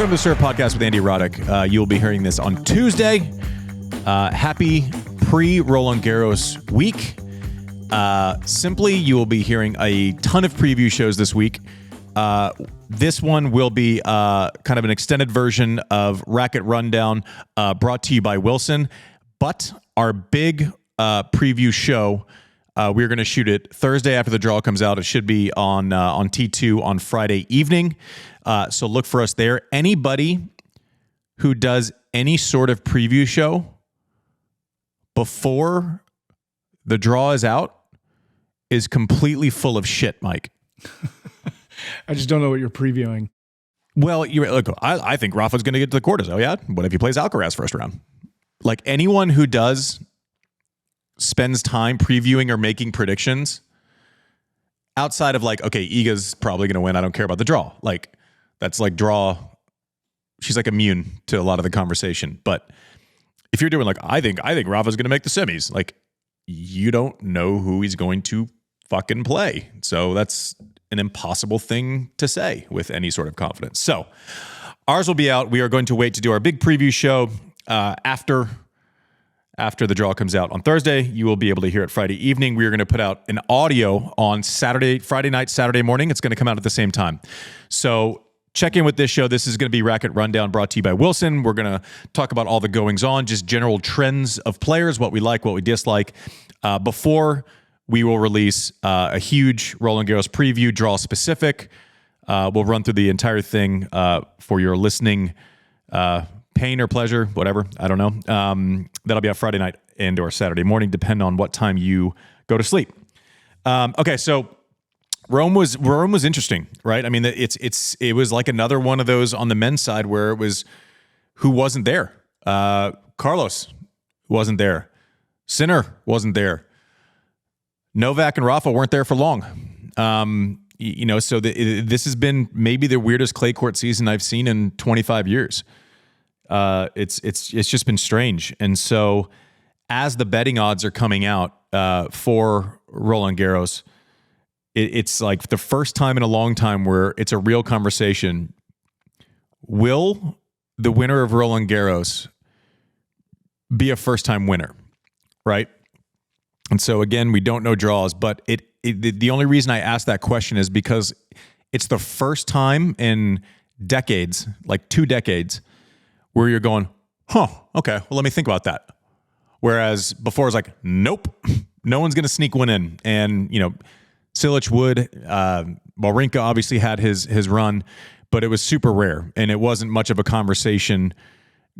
Welcome to the Surf Podcast with Andy Roddick. You'll be hearing this on Tuesday. Happy pre-Roland Garros week. Simply, you will be hearing a ton of preview shows this week. This one will be kind of an extended version of Racket Rundown brought to you by Wilson. But our big preview show, we're going to shoot it Thursday after the draw comes out. It should be on T2 on Friday evening. So look for us there. Anybody who does any sort of preview show before the draw is out is completely full of shit, Mike. I just don't know what you're previewing. Well, look, I think Rafa's going to get to the quarters. Oh, yeah? What if he plays Alcaraz first round? Like, anyone who spends time previewing or making predictions outside of like, okay, Iga's probably going to win. I don't care about the draw. Like, that's like draw. She's like immune to a lot of the conversation. But if you're doing like, I think Rafa's going to make the semis, like, you don't know who he's going to fucking play. So that's an impossible thing to say with any sort of confidence. So ours will be out. We are going to wait to do our big preview show after the draw comes out on Thursday. You will be able to hear it Friday evening. We are going to put out an audio on Friday night, Saturday morning. It's going to come out at the same time. So check in with this show. This is going to be Racket Rundown brought to you by Wilson. We're going to talk about all the goings on, just general trends of players, what we like, what we dislike, before we will release a huge Roland Garros preview, draw specific. We'll run through the entire thing for your listening pain or pleasure, whatever. I don't know. That'll be out Friday night and or Saturday morning, depending on what time you go to sleep. Okay, so Rome was interesting, right? I mean, it was like another one of those on the men's side where it was who wasn't there. Carlos wasn't there. Sinner wasn't there. Novak and Rafa weren't there for long. So this has been maybe the weirdest clay court season I've seen in 25 years. It's just been strange. And so as the betting odds are coming out for Roland Garros, it's like the first time in a long time where it's a real conversation. Will the winner of Roland Garros be a first-time winner, right? And so again, we don't know draws, but the only reason I ask that question is because it's the first time in decades, like 2 decades, where you're going, okay, well, let me think about that. Whereas before it's like, nope, no one's going to sneak one in. And, Cilic would, Wawrinka obviously had his run, but it was super rare. And it wasn't much of a conversation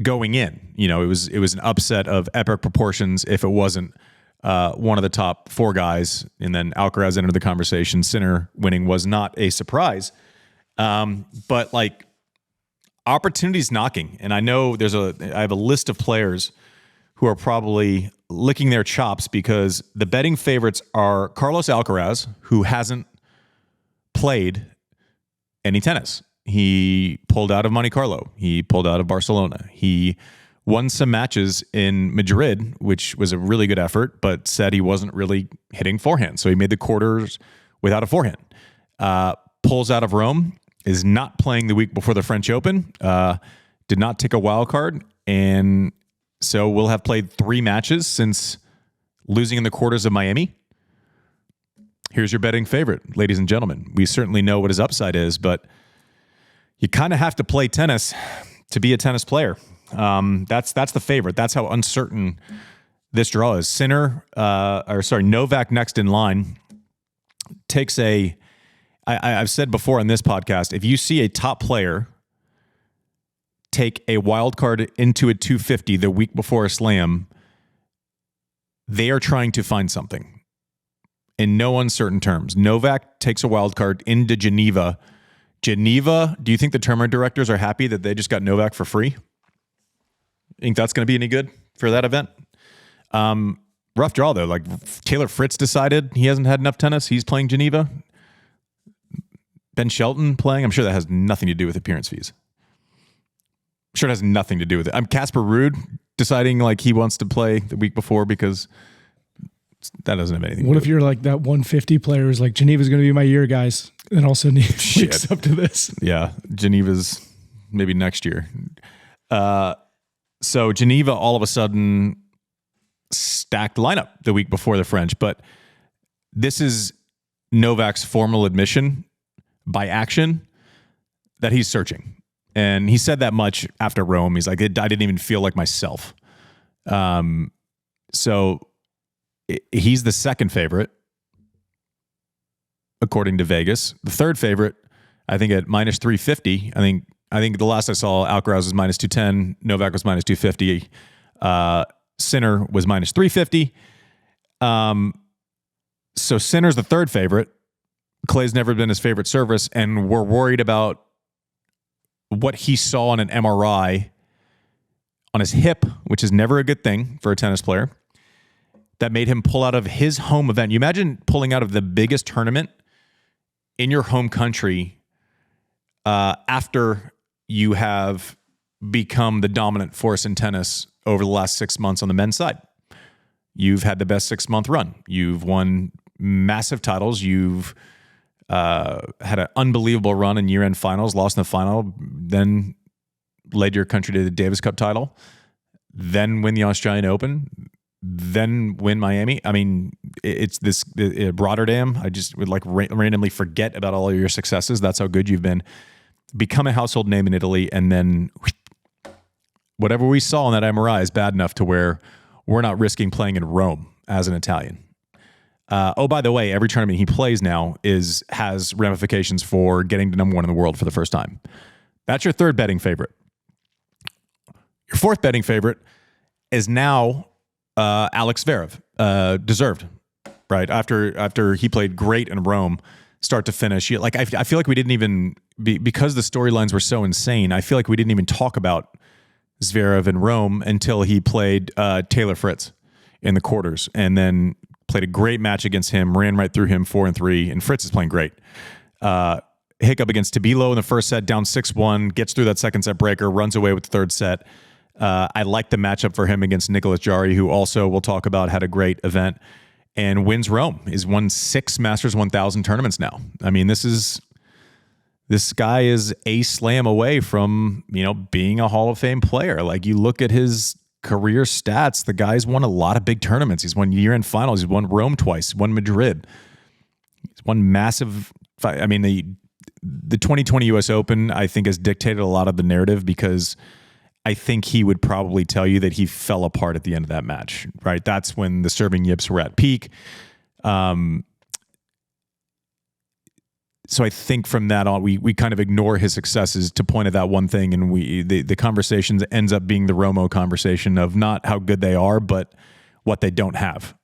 going in. It was an upset of epic proportions if it wasn't one of the top 4 guys. And then Alcaraz entered the conversation. Sinner winning was not a surprise. But like, opportunities knocking. And I know I have a list of players who are probably licking their chops because the betting favorites are Carlos Alcaraz, who hasn't played any tennis. He pulled out of Monte-Carlo. He pulled out of Barcelona. He won some matches in Madrid, which was a really good effort, but said he wasn't really hitting forehand. So he made the quarters without a forehand. Pulls out of Rome, is not playing the week before the French Open, did not take a wild card, and so we'll have played 3 matches since losing in the quarters of Miami. Here's your betting favorite, ladies and gentlemen. We certainly know what his upside is, but you kind of have to play tennis to be a tennis player. That's the favorite. That's how uncertain this draw is. Novak next in line takes I've said before on this podcast, if you see a top player take a wild card into a 250 the week before a slam, they are trying to find something. In no uncertain terms, Novak takes a wild card into Geneva. Do you think the tournament directors are happy that they just got Novak for free? Think that's going to be any good for that event? Rough draw, though. Like, Taylor Fritz decided he hasn't had enough tennis. He's playing Geneva. Ben Shelton playing. I'm sure that has nothing to do with appearance fees. I'm sure it has nothing to do with it. I'm Casper Ruud deciding like he wants to play the week before because that doesn't have anything. What if you're like that 150 player who's like, Geneva's going to be my year, guys, and also wakes up to this? Yeah, Geneva's maybe next year. So Geneva all of a sudden stacked lineup the week before the French, but this is Novak's formal admission by action that he's searching. And he said that much after Rome. He's like, I didn't even feel like myself. So he's the second favorite, according to Vegas. The third favorite, I think at minus 350. I think the last I saw, Alcaraz was minus 210. Novak was minus 250. Sinner was minus 350. So Sinner's the third favorite. Clay's never been his favorite service, and we're worried about what he saw on an MRI on his hip, which is never a good thing for a tennis player, that made him pull out of his home event. You imagine pulling out of the biggest tournament in your home country after you have become the dominant force in tennis over the last 6 months on the men's side. You've had the best 6-month run. You've won massive titles. You've had an unbelievable run in year-end finals, lost in the final, then led your country to the Davis Cup title, then win the Australian Open, then win Miami. I mean, it's this Rotterdam. I just would like randomly forget about all of your successes. That's how good you've been. Become a household name in Italy, and then whatever we saw in that MRI is bad enough to where we're not risking playing in Rome as an Italian. By the way, every tournament he plays now has ramifications for getting to number one in the world for the first time. That's your third betting favorite. Your fourth betting favorite is now Alex Zverev, deserved, right? After he played great in Rome, start to finish. I feel like we didn't even because the storylines were so insane. I feel like we didn't even talk about Zverev in Rome until he played Taylor Fritz in the quarters, and then played a great match against him, ran right through him 4-3, and Fritz is playing great. Hiccup against Tabilo in the first set, down 6-1, gets through that second set breaker, runs away with the third set. I like the matchup for him against Nicolas Jarry, who also we'll talk about had a great event, and wins Rome. He's won 6 Masters 1000 tournaments now. I mean, this guy is a slam away from, being a Hall of Fame player. Like, you look at his career stats, the guy's won a lot of big tournaments. He's won year-end finals. He's won Rome twice. He's won Madrid. He's won massive. I mean, the 2020 U.S. Open, I think, has dictated a lot of the narrative, because I think he would probably tell you that he fell apart at the end of that match, right? That's when the serving yips were at peak. So I think from that on, we kind of ignore his successes to point at that one thing, and the conversations ends up being the Romo conversation of not how good they are, but what they don't have,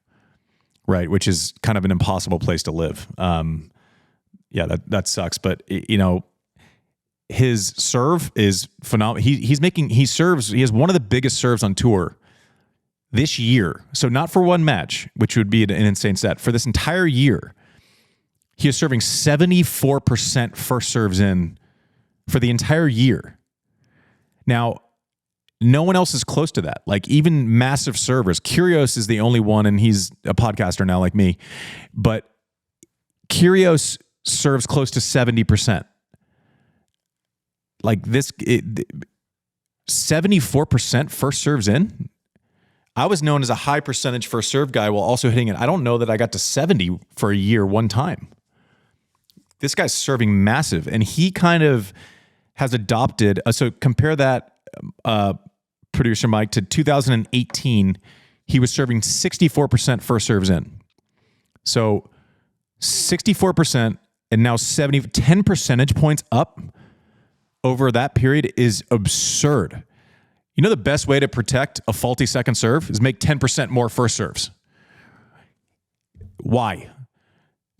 right? Which is kind of an impossible place to live. That sucks, but his serve is phenomenal. He has one of the biggest serves on tour this year. So not for one match, which would be an insane set. For this entire year, he is serving 74% first serves in for the entire year. Now, no one else is close to that. Like, even massive servers. Kyrgios is the only one, and he's a podcaster now like me. But Kyrgios serves close to 70%. Like 74% first serves in? I was known as a high percentage first serve guy while also hitting it. I don't know that I got to 70 for a year one time. This guy's serving massive, and he kind of has adopted. So compare that, producer Mike, to 2018. He was serving 64% first serves in. So 64% and now 10 percentage points up over that period is absurd. You know, the best way to protect a faulty second serve is make 10% more first serves. Why?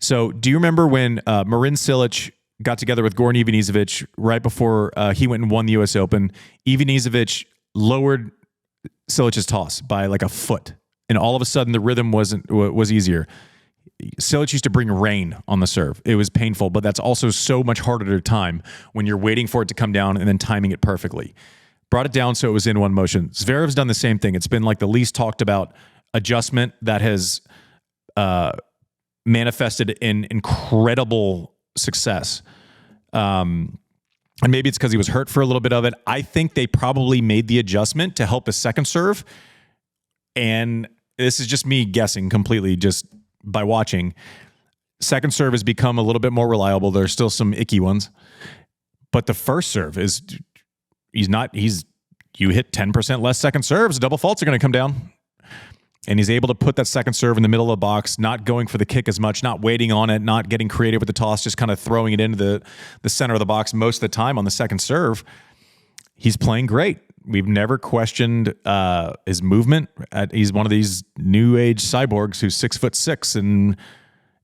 So do you remember when Marin Cilic got together with Goran Ivanisevic right before he went and won the U.S. Open? Ivanisevic lowered Cilic's toss by like a foot, and all of a sudden the rhythm was easier. Cilic used to bring rain on the serve. It was painful, but that's also so much harder to time when you're waiting for it to come down and then timing it perfectly. Brought it down so it was in one motion. Zverev's done the same thing. It's been like the least talked about adjustment that has manifested in incredible success. And maybe it's because he was hurt for a little bit of it. I think they probably made the adjustment to help his second serve. And this is just me guessing completely just by watching. Second serve has become a little bit more reliable. There's still some icky ones. But the first serve is, you hit 10% less second serves, double faults are going to come down. And he's able to put that second serve in the middle of the box, not going for the kick as much, not waiting on it, not getting creative with the toss, just kind of throwing it into the center of the box most of the time on the second serve. He's playing great. We've never questioned his movement. He's one of these new age cyborgs who's 6'6" and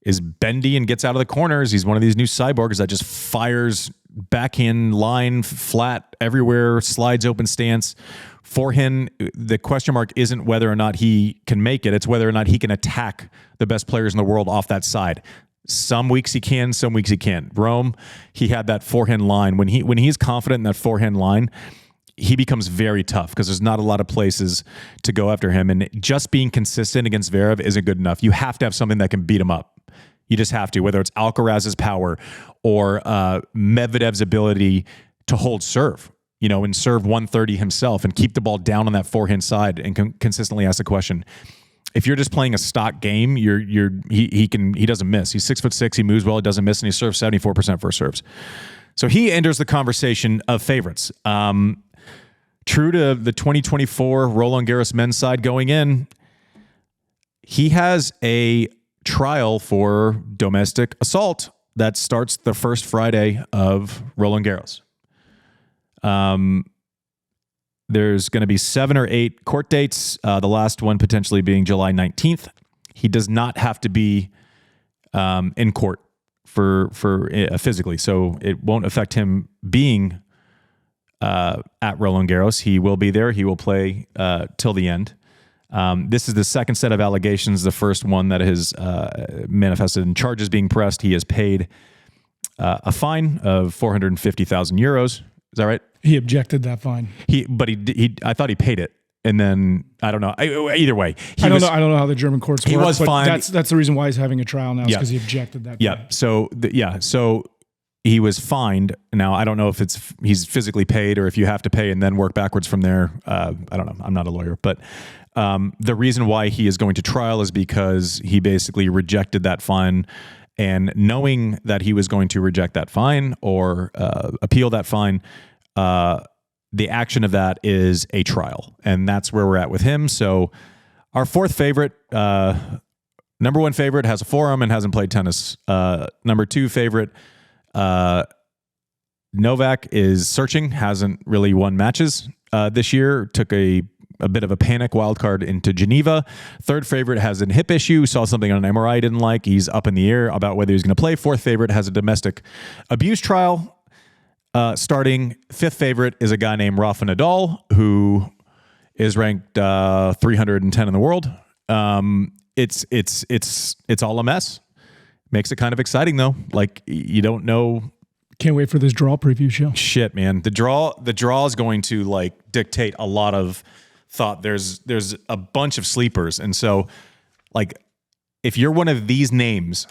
is bendy and gets out of the corners. He's one of these new cyborgs that just fires backhand line flat everywhere, slides open stance. Forehand, the question mark isn't whether or not he can make it. It's whether or not he can attack the best players in the world off that side. Some weeks he can, some weeks he can't. Rome, he had that forehand line. When he's confident in that forehand line, he becomes very tough because there's not a lot of places to go after him. And just being consistent against Zverev isn't good enough. You have to have something that can beat him up. You just have to, whether it's Alcaraz's power or Medvedev's ability to hold serve, and serve 130 himself and keep the ball down on that forehand side and consistently ask the question. If you're just playing a stock game, he doesn't miss. He's 6'6", he moves well, he doesn't miss, and he serves 74% first serves. So he enters the conversation of favorites. True to the 2024 Roland Garros men's side going in, he has a trial for domestic assault that starts the first Friday of Roland Garros. There's going to be 7 or 8 court dates, the last one potentially being July 19th. He does not have to be in court for physically, so it won't affect him being at Roland Garros. He will be there. He will play till the end. This is the second set of allegations. The first one that has manifested in charges being pressed. He has paid a fine of 450,000 euros. Is that right? He objected that fine. I thought he paid it, and then I don't know. Either way, I don't know how the German courts work. He was fined. That's the reason why he's having a trial now. Because he objected that. Yeah. Fine. So he was fined. Now I don't know if he's physically paid or if you have to pay and then work backwards from there. I don't know. I'm not a lawyer, but the reason why he is going to trial is because he basically rejected that fine. And knowing that he was going to reject that fine or appeal that fine, the action of that is a trial. And that's where we're at with him. So our fourth favorite, number one favorite, has a forearm and hasn't played tennis. Number two favorite, Novak is searching, hasn't really won matches this year, took a bit of a panic wild card into Geneva. Third favorite has a hip issue, saw something on an MRI didn't like. He's up in the air about whether he's going to play. Fourth favorite has a domestic abuse trial starting. Fifth favorite is a guy named Rafa Nadal, who is ranked 310 in the world. It's all a mess. Makes it kind of exciting though. Like, you don't know. Can't wait for this draw preview show. Shit, man. The draw is going to like dictate a lot of thought. There's a bunch of sleepers. And so like, if you're one of these names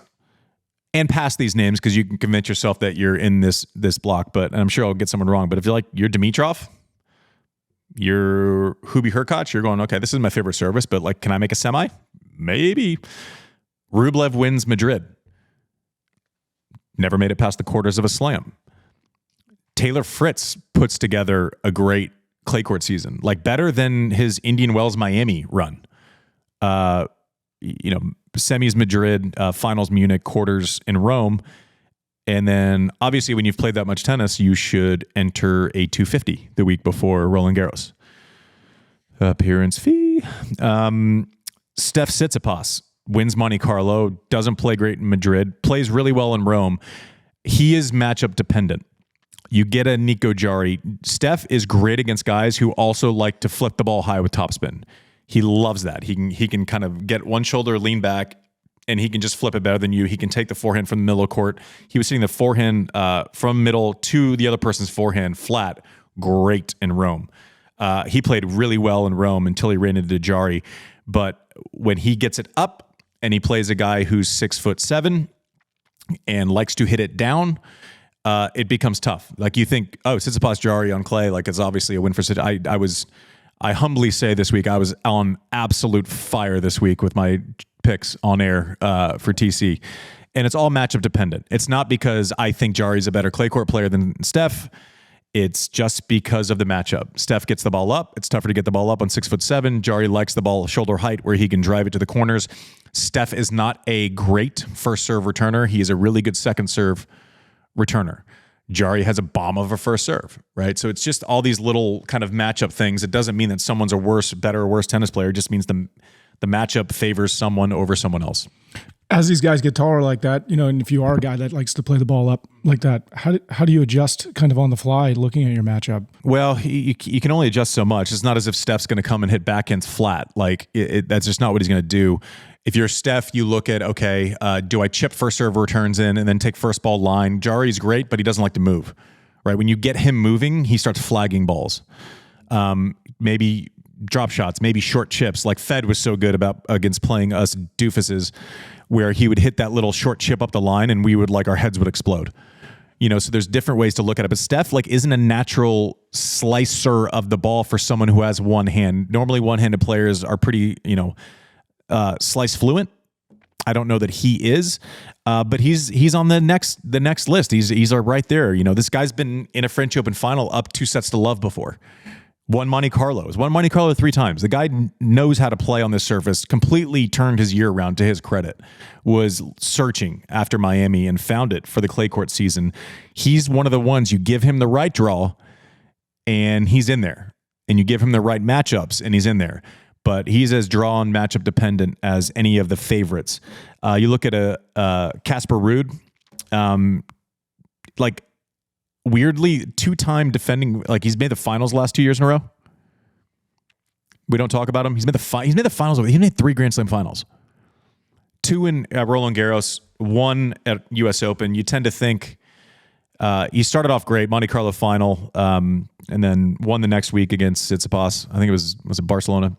and past these names, because you can convince yourself that you're in this block, and I'm sure I'll get someone wrong, but if you're Dimitrov, you're Hubie Hurkacz, you're going, okay, this is my favorite service, but like, can I make a semi? Maybe. Rublev wins Madrid. Never made it past the quarters of a slam. Taylor Fritz puts together a great clay court season, like better than his Indian Wells Miami run. Semis Madrid, finals Munich, quarters in Rome. And then obviously when you've played that much tennis, you should enter a 250 the week before Roland Garros. Appearance fee. Steph Tsitsipas wins Monte-Carlo, doesn't play great in Madrid, plays really well in Rome. He is matchup dependent. You get a Nico Jari. Steph is great against guys who also like to flip the ball high with topspin. He loves that. He can kind of get one shoulder, lean back, and he can just flip it better than you. He can take the forehand from the middle of court. He was hitting the forehand from middle to the other person's forehand flat. Great in Rome. He played really well in Rome until he ran into Jari. But when he gets it up and he plays a guy who's 6'7" and likes to hit it down, it becomes tough. Like you think, oh, Tsitsipas Jari on clay, like it's obviously a win for Tsitsipas. I humbly say this week I was on absolute fire this week with my picks on air for TC, and it's all matchup dependent. It's not because I think Jari's a better clay court player than Steph. It's just because of the matchup. Steph gets the ball up. It's tougher to get the ball up on 6'7". Jari likes the ball shoulder height where he can drive it to the corners. Steph is not a great first serve returner. He is a really good second serve returner. Jari has a bomb of a first serve, right? So it's just all these little kind of matchup things. It doesn't mean that someone's a better or worse tennis player. It just means the matchup favors someone over someone else. As these guys get taller like that, and if you are a guy that likes to play the ball up like that, how do you adjust kind of on the fly looking at your matchup? Well, you can only adjust so much. It's not as if Steph's going to come and hit backhands flat. Like that's just not what he's going to do. If you're Steph, you look at, okay, do I chip first serve returns in and then take first ball line? Jari's great, but he doesn't like to move, right? When you get him moving, he starts flagging balls. Maybe drop shots, maybe short chips. Like Fed was so good against playing us doofuses, where he would hit that little short chip up the line and we would our heads would explode. So there's different ways to look at it. But Steph isn't a natural slicer of the ball for someone who has one hand. Normally one-handed players are pretty, slice fluent. I don't know that he is, but he's on the next list. He's right there. This guy's been in a French Open final up 2 sets to love before. Won Monte-Carlo 3 times. The guy knows how to play on this surface, completely turned his year around to his credit, was searching after Miami and found it for the clay court season. He's one of the ones you give him the right draw and he's in there, and you give him the right matchups and he's in there. But he's as draw and matchup dependent as any of the favorites. You look at a Casper Ruud, weirdly, 2-time defending, he's made the finals last 2 years in a row. We don't talk about him. He's made the finals. He made 3 Grand Slam finals. 2 in Roland Garros, 1 at U.S. Open. You tend to think he started off great, Monte-Carlo final, and then won the next week against Tsitsipas. I think was it Barcelona?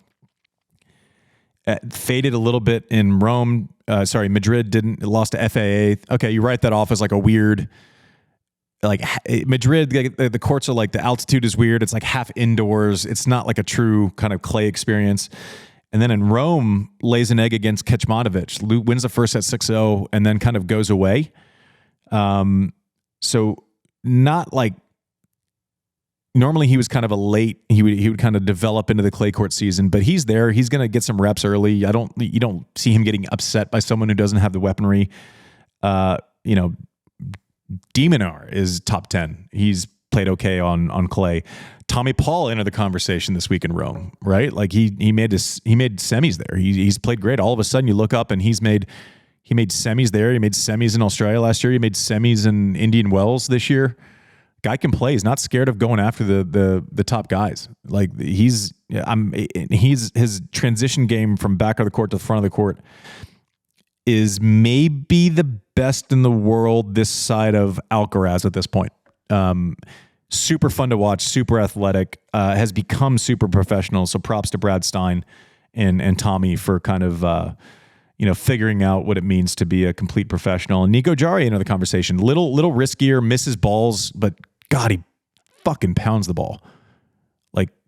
Faded a little bit in Rome. Madrid lost to FAA. Okay, you write that off as a weird. Madrid, the courts are the altitude is weird. It's half indoors. It's not a true kind of clay experience. And then in Rome, lays an egg against Kecmanovic, wins the first set 6-0, and then kind of goes away. So not normally he was kind of a late, he would kind of develop into the clay court season, but he's there. He's going to get some reps early. You don't see him getting upset by someone who doesn't have the weaponry. Demonar is top 10. He's played okay on clay. Tommy Paul entered the conversation this week in Rome, right? He made semis there. He's played great. All of a sudden you look up and he made semis there. He made semis in Australia last year. He made semis in Indian Wells this year. Guy can play. He's not scared of going after the top guys. His transition game from back of the court to the front of the court is maybe the best in the world this side of Alcaraz at this point. Super fun to watch, super athletic, has become super professional. So props to Brad Stein and Tommy for kind of figuring out what it means to be a complete professional. And Nico Jari into the conversation. Little riskier, misses balls, but God, he fucking pounds the ball.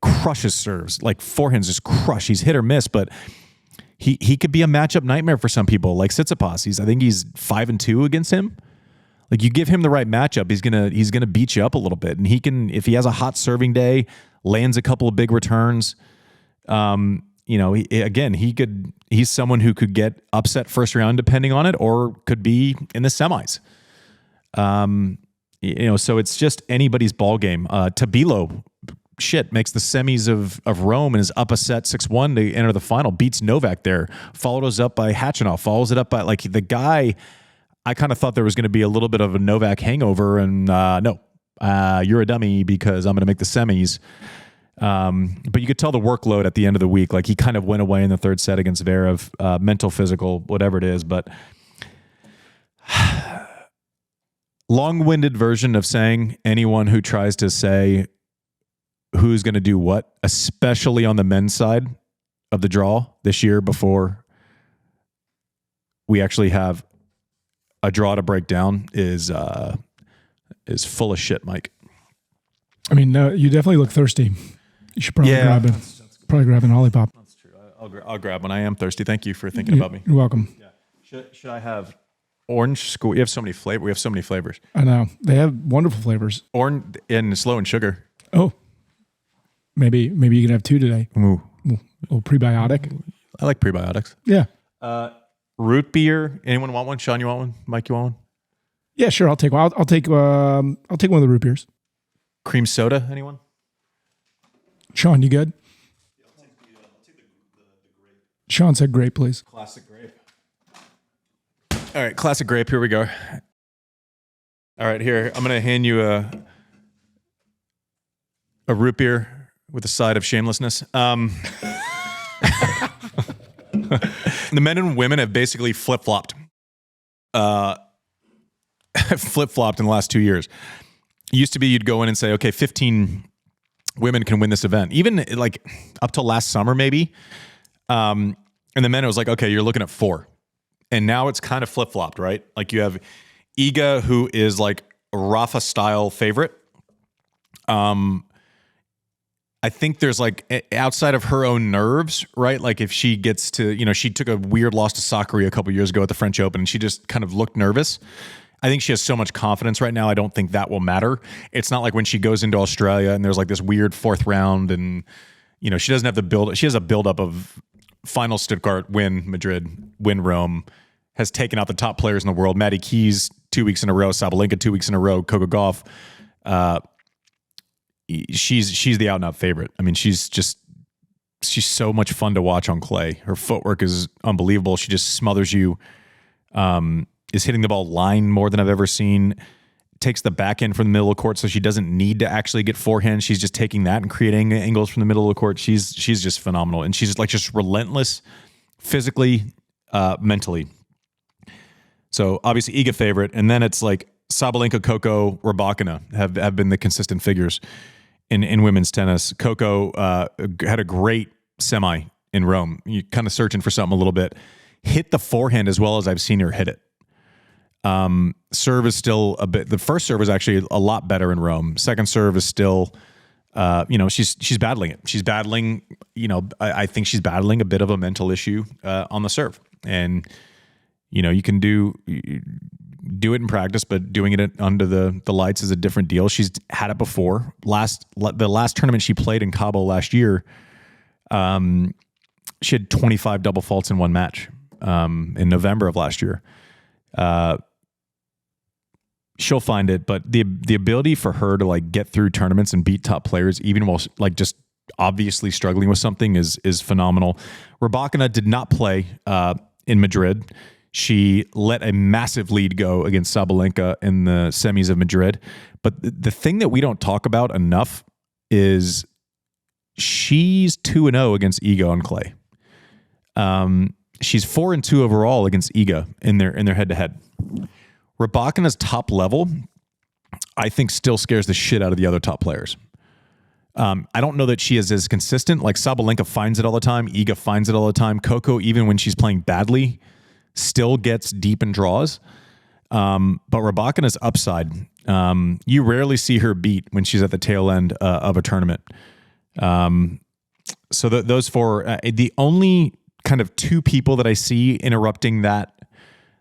Crushes serves. Forehands just crush. He's hit or miss, but he could be a matchup nightmare for some people, like Tsitsipas. I think he's 5-2 against him. You give him the right matchup, he's gonna beat you up a little bit, and he can, if he has a hot serving day, lands a couple of big returns. He's someone who could get upset first round depending on it, or could be in the semis. So it's just anybody's ball game. Tabilo makes the semis of Rome and is up a set 6-1 to enter the final, beats Novak there, follows up by Khachanov, follows it up by the guy. I kind of thought there was going to be a little bit of a Novak hangover, and no, you're a dummy because I'm going to make the semis. But you could tell the workload at the end of the week, he kind of went away in the third set against Zverev, mental, physical, whatever it is. But long-winded version of saying anyone who tries to say who's going to do what, especially on the men's side of the draw this year before we actually have a draw to break down, is is full of shit, Mike. I mean, you definitely look thirsty. You should probably grab an Olipop. That's true. I'll grab one. I am thirsty. Thank you for thinking about me. You're welcome. Yeah. Should I have orange school? We have so many flavors. I know. They have wonderful flavors. Orange and slow in sugar. Oh, maybe you can have 2 today. Ooh. Oh, prebiotic. I like prebiotics. Yeah. Root beer. Anyone want one? Sean, you want one? Mike, you want one? Yeah, sure. I'll take one. I'll take one of the root beers. Cream soda. Anyone? Sean, you good? Yeah, I'll take the grape. Sean said grape, please. Classic grape. All right, classic grape. Here we go. All right, here. I'm going to hand you a root beer with a side of shamelessness. The men and women have basically flip-flopped. Flip-flopped in the last 2 years. It used to be you'd go in and say, okay, 15 women can win this event. Even like up till last summer, maybe. And the men, it was like, okay, you're looking at 4. And now it's kind of flip-flopped, right? Like you have Iga, who is like a Rafa-style favorite. I think there's like, outside of her own nerves, right? Like if she gets to, she took a weird loss to Sakari a couple years ago at the French Open, and she just kind of looked nervous. I think she has so much confidence right now. I don't think that will matter. It's not like when she goes into Australia and there's like this weird 4th round and, she doesn't have the build. She has a buildup of final Stuttgart, win Madrid, win Rome, has taken out the top players in the world. Maddie Keys 2 weeks in a row, Sabalenka 2 weeks in a row, Coco Gauff. She's the out and out favorite. I mean, she's so much fun to watch on clay. Her footwork is unbelievable. She just smothers you. Is hitting the ball line more than I've ever seen. Takes the back end from the middle of the court, so she doesn't need to actually get forehand. She's just taking that and creating angles from the middle of the court. She's just phenomenal, and she's like just relentless, physically, mentally. So obviously Iga favorite, and then it's like Sabalenka, Coco, Rybakina have been the consistent figures in women's tennis. Coco had a great semi in Rome. You kind of searching for something a little bit. Hit the forehand as well as I've seen her hit it. Serve is still a bit. The first serve was actually a lot better in Rome. Second serve is still, she's battling it. She's battling. I think she's battling a bit of a mental issue on the serve, and you can do it in practice, but doing it under the lights is a different deal. She's had it before. The last tournament she played in Cabo last year, she had 25 double faults in one match in November of last year. She'll find it, but the ability for her to like get through tournaments and beat top players, even while like just obviously struggling with something, is phenomenal. Rybakina did not play in Madrid. She let a massive lead go against Sabalenka in the semis of Madrid. But the thing that we don't talk about enough is she's 2-0 against Iga on clay. She's 4-2 overall against Iga in their head-to-head. Rybakina's top level, I think, still scares the shit out of the other top players. I don't know that she is as consistent. Like Sabalenka finds it all the time. Iga finds it all the time. Coco, even when she's playing badly, still gets deep in draws. But Rybakina's upside, you rarely see her beat when she's at the tail end of a tournament. So those 4, the only kind of 2 people that I see interrupting that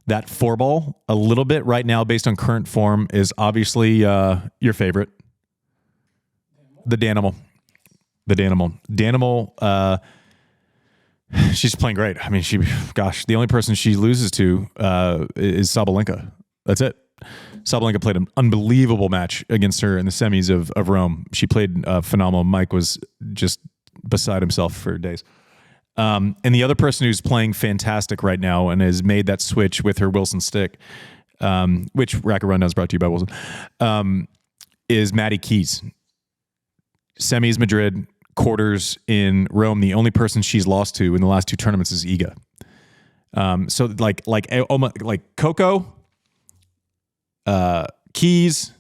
4-ball a little bit right now based on current form is obviously your favorite, the Danimal. Danimal, she's playing great. I mean, the only person she loses to is Sabalenka. That's it. Sabalenka played an unbelievable match against her in the semis of Rome. She played phenomenal. Mike was just beside himself for days. And the other person who's playing fantastic right now and has made that switch with her Wilson stick, which Racket Rundown is brought to you by Wilson, is Maddie Keys. Semis Madrid, quarters in Rome. The only person she's lost to in the last 2 tournaments is Iga. So like Coco, Keys,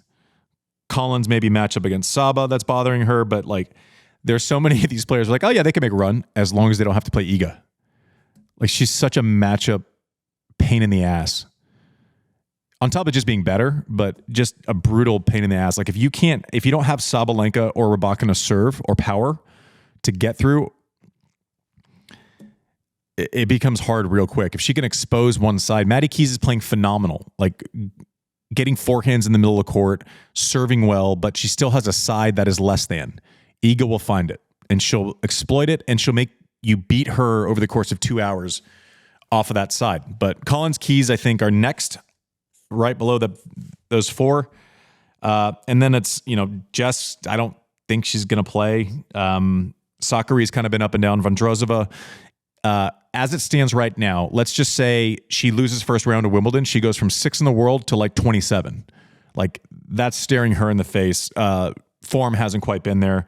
Collins maybe match up against Saba that's bothering her, but like there's so many of these players like, oh yeah, they can make a run as long as they don't have to play Iga. Like she's such a matchup pain in the ass. on top of just being better, but just a brutal pain in the ass. Like if you don't have Sabalenka or Rybakina serve or power to get through, it becomes hard real quick. If she can expose one side, Maddie Keys is playing phenomenal, like getting forehands in the middle of the court, serving well, but she still has a side that is less than. Iga will find it, and she'll exploit it, and she'll make you beat her over the course of 2 hours off of that side. But Collins, Keys, I think, are next, right below those four. And then it's, Jess, I don't think she's going to play. Sakari's kind of been up and down. Vondrousova. As it stands right now, let's just say she loses first round to Wimbledon. She goes from 6 in the world to like 27. Like that's staring her in the face. Form hasn't quite been there.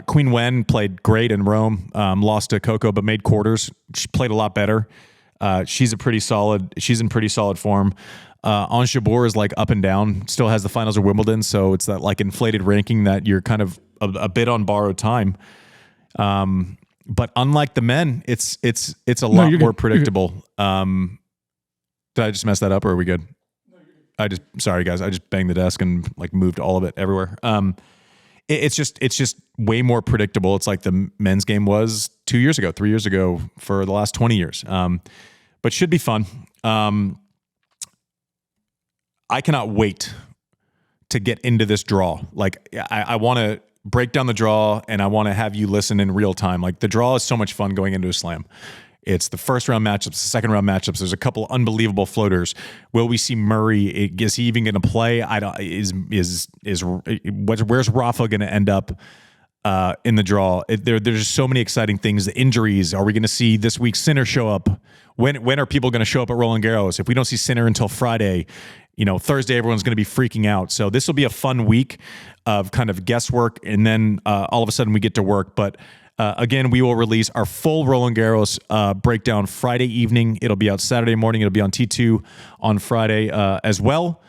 Queen Wen played great in Rome, lost to Coco, but made quarters. She played a lot better. She's in pretty solid form. Ons Jabeur is like up and down, still has the finals of Wimbledon. So it's that like inflated ranking that you're kind of a bit on borrowed time. But unlike the men, it's a lot more predictable. Did I just mess that up, or are we good? No, sorry guys, I just banged the desk and like moved all of it everywhere. It's just way more predictable. It's like the men's game was 2 years ago, 3 years ago for the last 20 years. But should be fun. I cannot wait to get into this draw. Like I want to break down the draw, and I want to have you listen in real time. Like the draw is so much fun going into a slam. It's the first round matchups, the second round matchups. There's a couple unbelievable floaters. Will we see Murray? Is he even going to play? Where's Rafa going to end up in the draw? There's so many exciting things. The injuries. Are we going to see this week Sinner show up? When are people going to show up at Roland Garros? If we don't see Sinner until Friday, Thursday everyone's going to be freaking out. So this will be a fun week of kind of guesswork, and then all of a sudden we get to work. But again, we will release our full Roland Garros breakdown Friday evening. It'll be out Saturday morning. It'll be on T2 on Friday as well.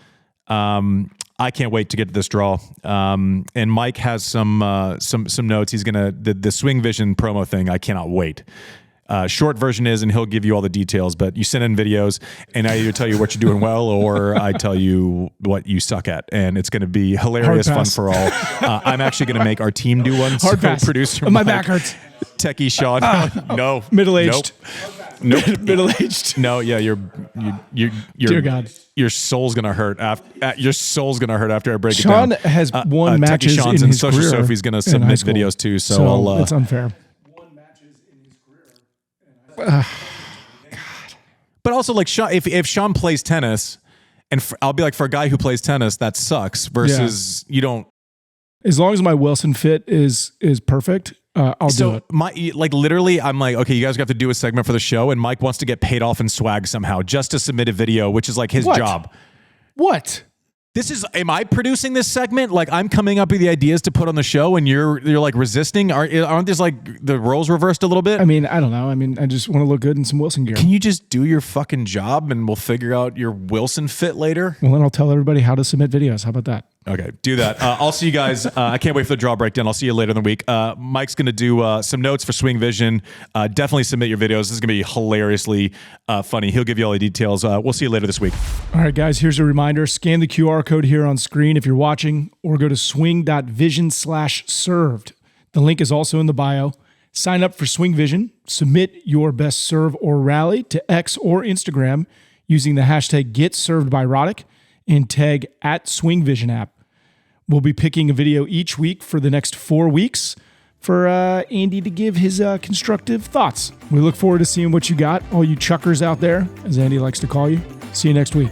I can't wait to get to this draw. And Mike has some notes. He's gonna the Swing Vision promo thing. I cannot wait. Short version is, and he'll give you all the details, but you send in videos and I either tell you what you're doing well or I tell you what you suck at, and it's going to be hilarious, fun for all. I'm actually going to make our team do one. Hard pass. Producer my back hurts. Techie Sean. No. Middle-aged. Nope. Middle-aged. No, yeah, you're Dear God. Your soul's gonna hurt after I break Sean it down. has won matches Sean's in and his Social career Sophie's gonna submit videos too, so it's unfair. But also, like, if Sean plays tennis, and I'll be like, for a guy who plays tennis, that sucks. Versus you don't. As long as my Wilson fit is perfect, I'll do it. Literally, I'm like, okay, you guys have to do a segment for the show, and Mike wants to get paid off in swag somehow just to submit a video, which is like his job. What? Am I producing this segment? Like, I'm coming up with the ideas to put on the show, and you're like resisting. Aren't these like the roles reversed a little bit? I mean, I don't know. I mean, I just want to look good in some Wilson gear. Can you just do your fucking job, and we'll figure out your Wilson fit later? Well, then I'll tell everybody how to submit videos. How about that? Okay, do that. I'll see you guys. I can't wait for the draw breakdown. I'll see you later in the week. Mike's going to do some notes for Swing Vision. Definitely submit your videos. This is going to be hilariously funny. He'll give you all the details. We'll see you later this week. All right, guys, here's a reminder. Scan the QR code here on screen if you're watching, or go to swing.vision/served. The link is also in the bio. Sign up for Swing Vision. Submit your best serve or rally to X or Instagram using the hashtag #GetServedByRoddick and tag @SwingVisionApp. We'll be picking a video each week for the next 4 weeks for Andy to give his constructive thoughts. We look forward to seeing what you got, all you chuckers out there, as Andy likes to call you. See you next week.